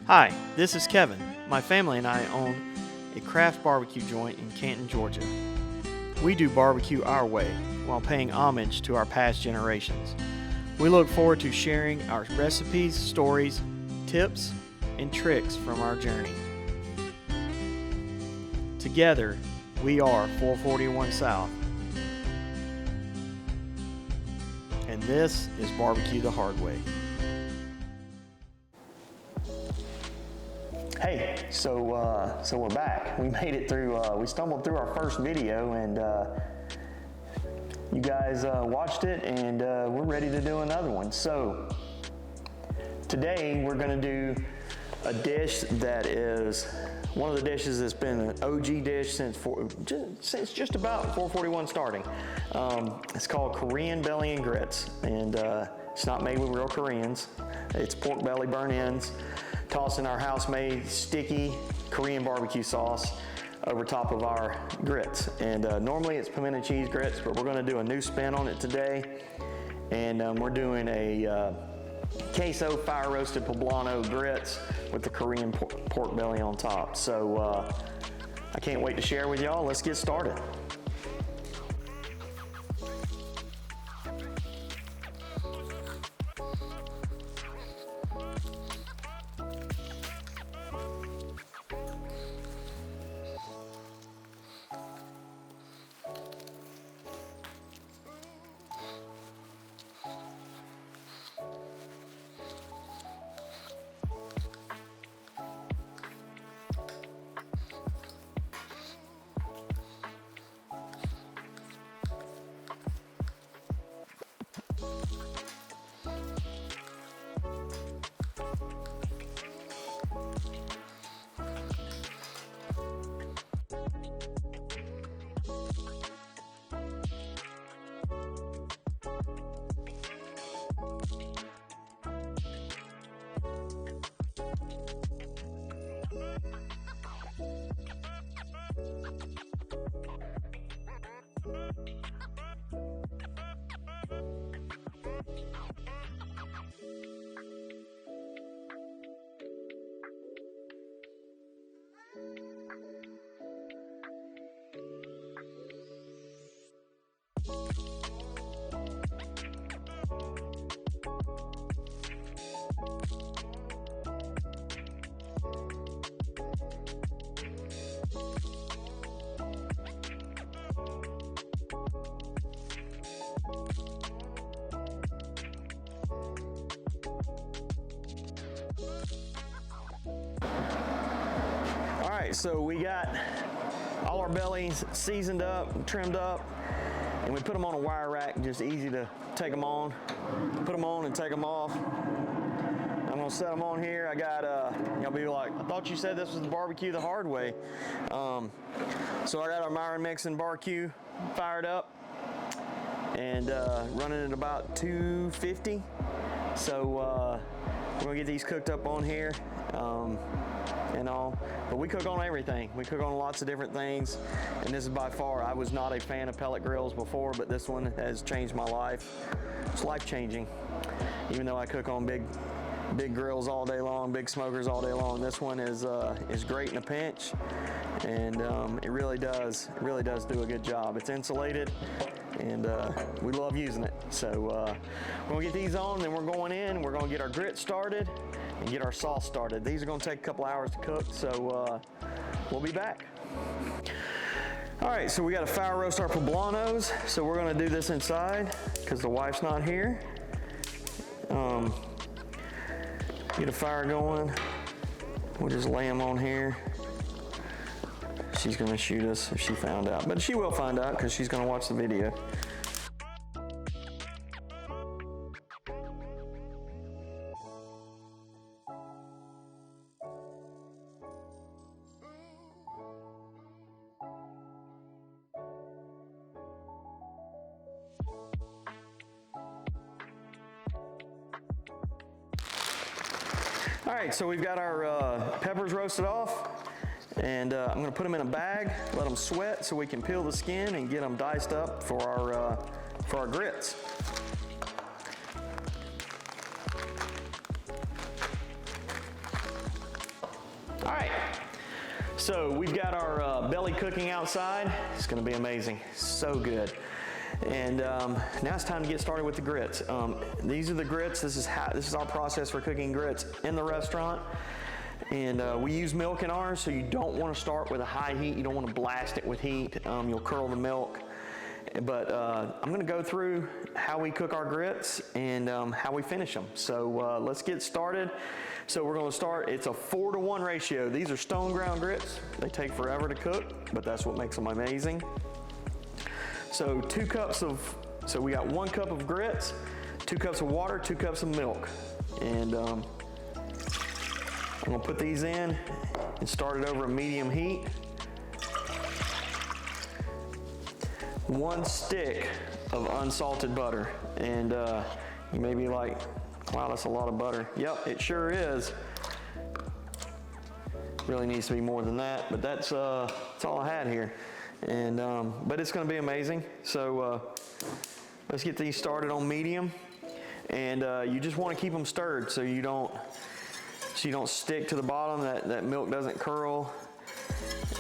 Hi, this is Kevin. My family and I own a craft barbecue joint in Canton, Georgia. We do barbecue our way while paying homage to our past generations. We look forward to sharing our recipes, stories, tips, and tricks from our journey. Together, we are 441 South. And this is Barbecue the Hard Way. Hey, so we're back. We made it through, we stumbled through our first video, and you guys watched it, and we're ready to do another one. So today we're gonna do a dish that is one of the dishes that's been an OG dish since just about 441 starting. It's called Korean belly and grits, and it's not made with real Koreans. It's pork belly burnt ends, tossed in our house-made sticky Korean barbecue sauce over top of our grits. And normally it's pimento cheese grits, but we're gonna do a new spin on it today. And we're doing a queso fire roasted poblano grits with the Korean pork belly on top. So I can't wait to share with y'all. Let's get started. So we got all our bellies seasoned up, trimmed up, and we put them on a wire rack, just easy to take them on, put them on and take them off. I'm gonna set them on here. I got, y'all be like, I thought you said this was the barbecue the hard way. So I got our Myron Mixon barbecue fired up and running at about 250. So we're gonna get these cooked up on here. And all, but we cook on everything. We cook on lots of different things, and this is by far, I was not a fan of pellet grills before, but this one has changed my life. It's life-changing. Even though I cook on big grills all day long, big smokers all day long, this one is great in a pinch, and it really does do a good job. It's insulated, and we love using it. So we're gonna get these on, then we're going in, we're gonna get our grits started and get our sauce started. These are gonna take a couple hours to cook, so we'll be back. All right, so we gotta fire roast our poblanos. So we're gonna do this inside because the wife's not here. Get a fire going. We'll just lay them on here. She's gonna shoot us if she found out, but she will find out because she's gonna watch the video. All right, so we've got our peppers roasted off, and I'm gonna put them in a bag, let them sweat so we can peel the skin and get them diced up for our grits. All right, so we've got our belly cooking outside. It's gonna be amazing, so good. And now it's time to get started with the grits. These are the grits. This is our process for cooking grits in the restaurant. And we use milk in ours, so you don't want to start with a high heat. You don't want to blast it with heat. You'll curdle the milk. But I'm going to go through how we cook our grits and how we finish them. So let's get started. So we're going to start, it's a 4-to-1 ratio. These are stone ground grits. They take forever to cook, but that's what makes them amazing. So so we got 1 cup of grits, 2 cups of water, 2 cups of milk. And I'm gonna put these in and start it over a medium heat. 1 stick of unsalted butter. And you may be like, wow, that's a lot of butter. Yep, it sure is. Really needs to be more than that, but that's all I had here. And but it's going to be amazing. So let's get these started on medium. And you just want to keep them stirred so you don't stick to the bottom. That milk doesn't curl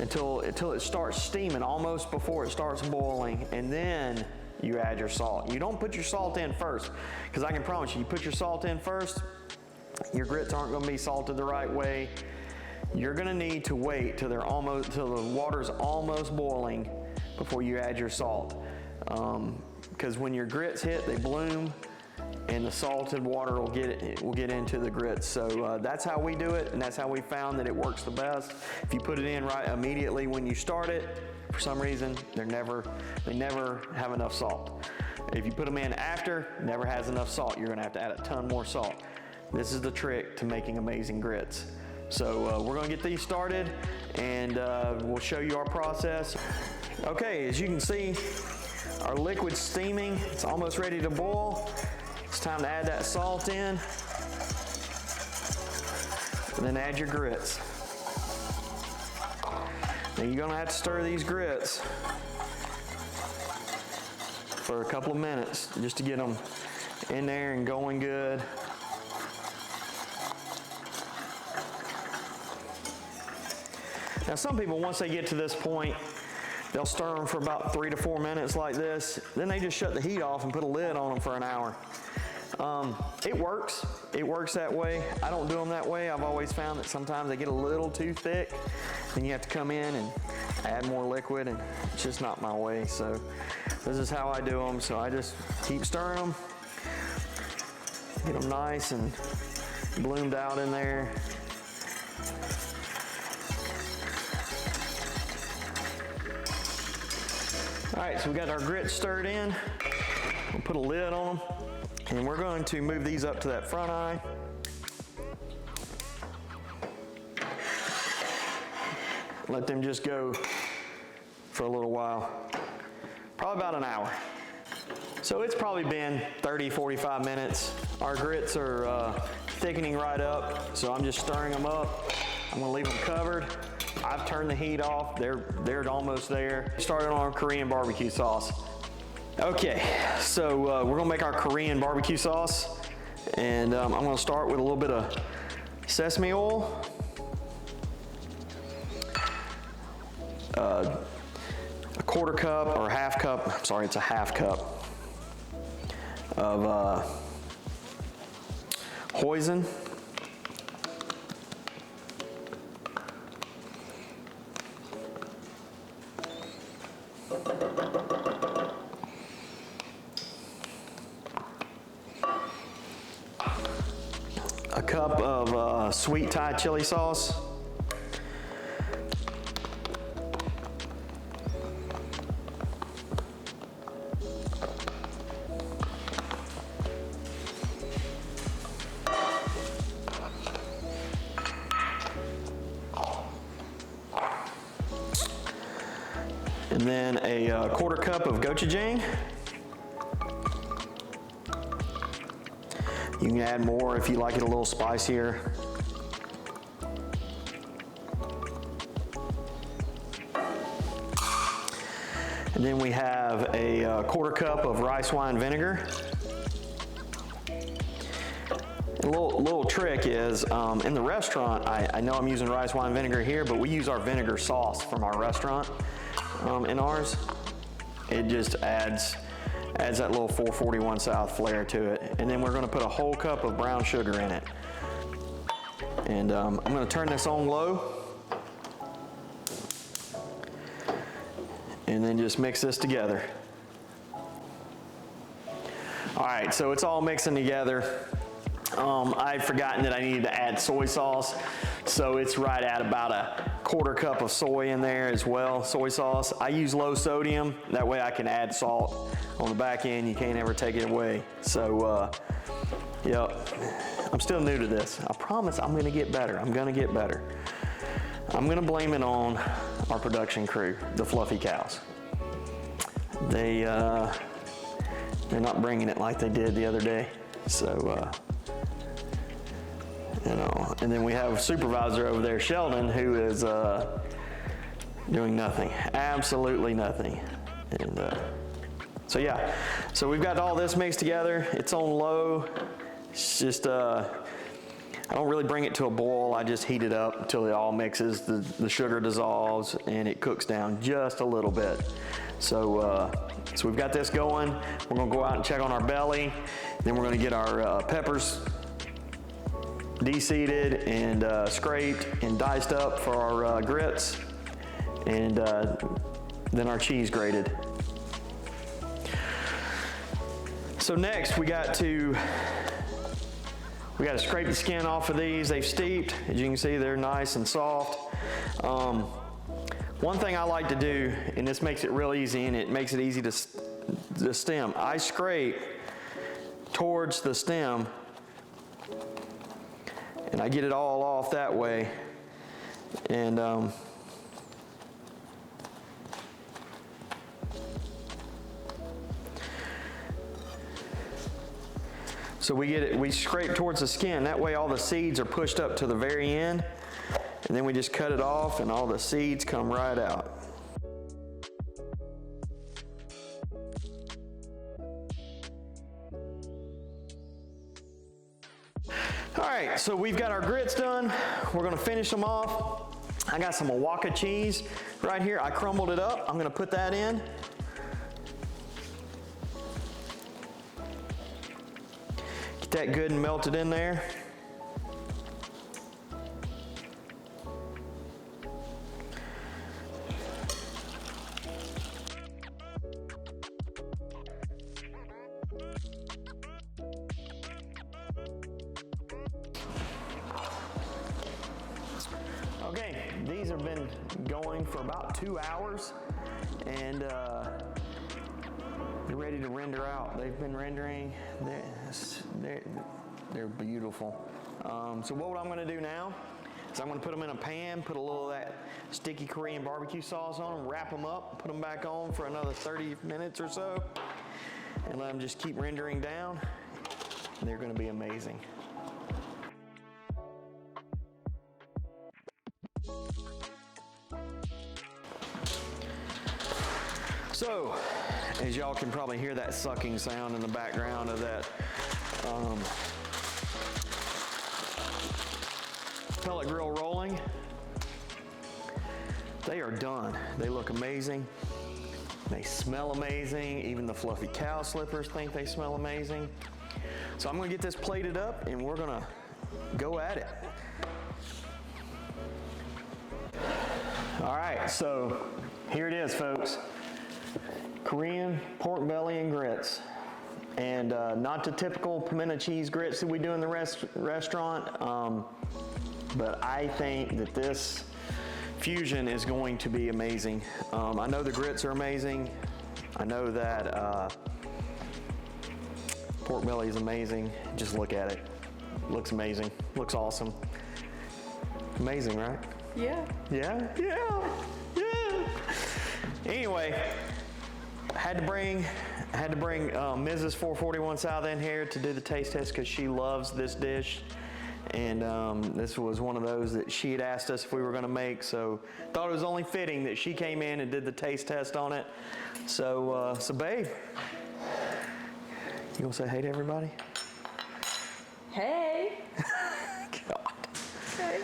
until it starts steaming, almost before it starts boiling, and then you add your salt. You don't put your salt in first, because I can promise you put your salt in first, your grits aren't going to be salted the right way. You're gonna need to wait till the water's almost boiling before you add your salt. Because when your grits hit, they bloom, and the salted water will get into the grits. So that's how we do it, and that's how we found that it works the best. If you put it in right immediately when you start it, for some reason, they never have enough salt. If you put them in after, never has enough salt. You're gonna have to add a ton more salt. This is the trick to making amazing grits. So we're gonna get these started, and we'll show you our process. Okay, as you can see, our liquid's steaming. It's almost ready to boil. It's time to add that salt in, and then add your grits. Now you're gonna have to stir these grits for a couple of minutes just to get them in there and going good. Now some people, once they get to this point, they'll stir them for about 3 to 4 minutes like this. Then they just shut the heat off and put a lid on them for an hour. It works. It works that way. I don't do them that way. I've always found that sometimes they get a little too thick. Then you have to come in and add more liquid, and it's just not my way. So this is how I do them. So I just keep stirring them, get them nice and bloomed out in there. All right, so we got our grits stirred in. We'll put a lid on them, and we're going to move these up to that front eye. Let them just go for a little while, probably about an hour. So it's probably been 30, 45 minutes. Our grits are thickening right up, so I'm just stirring them up. I'm gonna leave them covered. I've turned the heat off. They're almost there. Started on our Korean barbecue sauce. Okay, so we're gonna make our Korean barbecue sauce, and I'm gonna start with a little bit of sesame oil, a 1/4 cup or 1/2 cup. I'm sorry, it's a 1/2 cup of hoisin. A cup of sweet Thai chili sauce. And then a 1/4 cup of Gochajang. You can add more if you like it a little spicier. And then we have a 1/4 cup of rice wine vinegar. The little trick is, in the restaurant, I know I'm using rice wine vinegar here, but we use our vinegar sauce from our restaurant in ours. It just adds that little 441 South flair to it. And then we're gonna put a whole cup of brown sugar in it. And I'm gonna turn this on low. And then just mix this together. All right, so it's all mixing together. I'd forgotten that I needed to add soy sauce, so it's right at about a quarter cup of soy in there as well, soy sauce. I use low sodium, that way I can add salt on the back end. You can't ever take it away. So, yep, I'm still new to this. I promise I'm gonna get better. I'm gonna get better. I'm gonna blame it on our production crew, the fluffy cows. They're not bringing it like they did the other day. So, you know, and then we have a supervisor over there, Sheldon, who is doing nothing, absolutely nothing. And so yeah, so we've got all this mixed together. It's on low. It's just, I don't really bring it to a boil. I just heat it up until it all mixes, the sugar dissolves, and it cooks down just a little bit. So, so we've got this going. We're gonna go out and check on our belly. Then we're gonna get our peppers de-seeded and scraped and diced up for our grits, and then our cheese grated. So next we got to scrape the skin off of these. They've steeped. As you can see, they're nice and soft. One thing I like to do, and this makes it real easy, and it makes it easy to stem, I scrape towards the stem, and I get it all off that way. And so we scrape towards the skin. That way all the seeds are pushed up to the very end. And then we just cut it off and all the seeds come right out. All right, so we've got our grits done. We're gonna finish them off. I got some Oaxaca cheese right here. I crumbled it up. I'm gonna put that in. Get that good and melted in there. Okay, these have been going for about 2 hours, and they're ready to render out. They've been rendering. They're beautiful. So what I'm going to do now is I'm going to put them in a pan, put a little of that sticky Korean barbecue sauce on them, wrap them up, put them back on for another 30 minutes or so, and let them just keep rendering down. They're going to be amazing. So, as y'all can probably hear that sucking sound in the background of that pellet grill rolling, they are done. They look amazing. They smell amazing. Even the fluffy cow slippers think they smell amazing. So I'm gonna get this plated up and we're gonna go at it. All right, so here it is, folks. Korean pork belly and grits. And not the typical pimento cheese grits that we do in the restaurant, but I think that this fusion is going to be amazing. I know the grits are amazing. I know that pork belly is amazing. Just look at it. Looks amazing. Looks awesome. Amazing, right? Yeah. Yeah? Yeah. Yeah. Anyway, had to bring Mrs. 441 South in here to do the taste test because she loves this dish. And this was one of those that she had asked us if we were going to make, so thought it was only fitting that she came in and did the taste test on it. So, babe, you gonna say hey to everybody? Hey. Okay. God. Okay.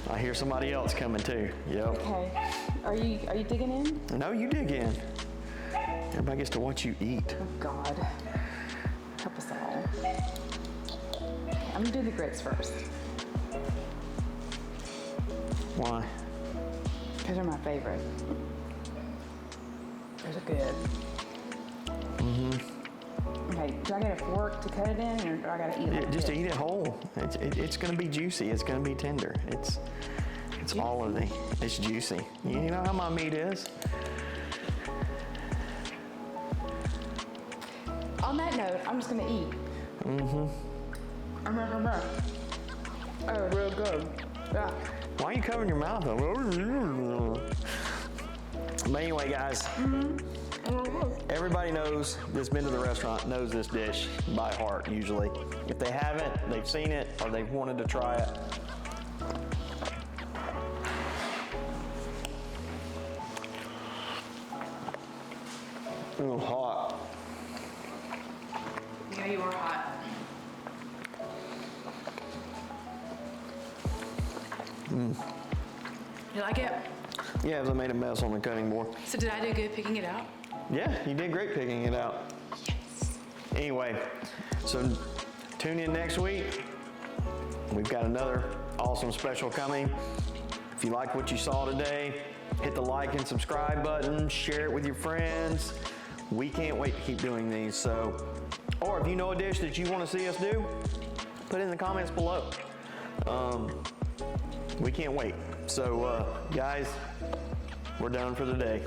I hear somebody else coming too. Yep. Okay. Are you digging in? No, you dig in. Everybody gets to watch you eat. Oh God. Help us all. I'm gonna do the grits first. Why? Because they're my favorite. Those are good. Okay, do I get a fork to cut it in, or do I gotta eat it like Just this? eat it whole. It's gonna be juicy. It's gonna be tender. It's all of the. It's juicy. You know how my meat is. On that note, I'm just gonna eat. Oh, real good. Yeah. Why are you covering your mouth up? But anyway, guys, everybody that's been to the restaurant knows this dish by heart usually. If they haven't, they've seen it or they've wanted to try it. Ooh, hot. Yeah, you are hot. You like it? Yeah, I made a mess on the cutting board. So did I do good picking it out? Yeah, you did great picking it out. Yes. Anyway, so tune in next week. We've got another awesome special coming. If you like what you saw today, hit the like and subscribe button, share it with your friends. We can't wait to keep doing these. So, or if you know a dish that you want to see us do, put it in the comments below. We can't wait. So, guys, we're done for the day.